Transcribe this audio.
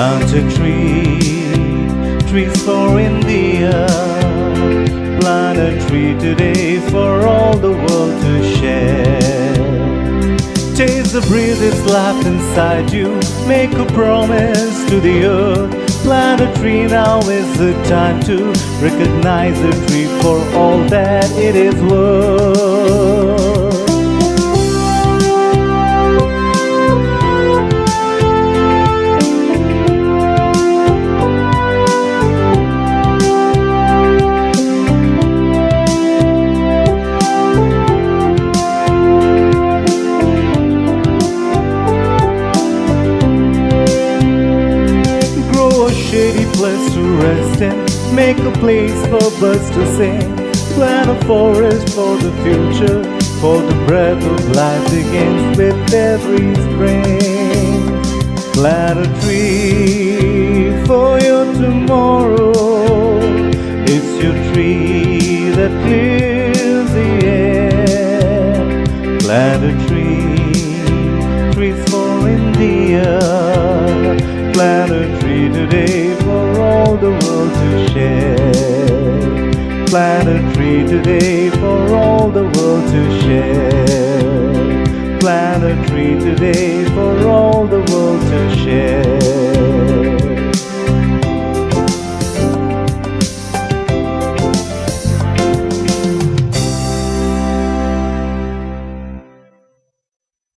Plant a tree, trees for India. Plant a tree today for all the world to share. Taste the breeze, it's life inside you. Make a promise to the earth. Plant a tree, now is the time to recognize the tree for all that it is worth. Shady place to rest in, make a place for birds to sing. Plant a forest for the future, for the breath of life begins with every spring. Plant a tree for your tomorrow. It's your tree that clears the air. Plant a tree, trees for India. Plant a tree today for all the world to share. Plant a tree today for all the world to share. Plant a tree today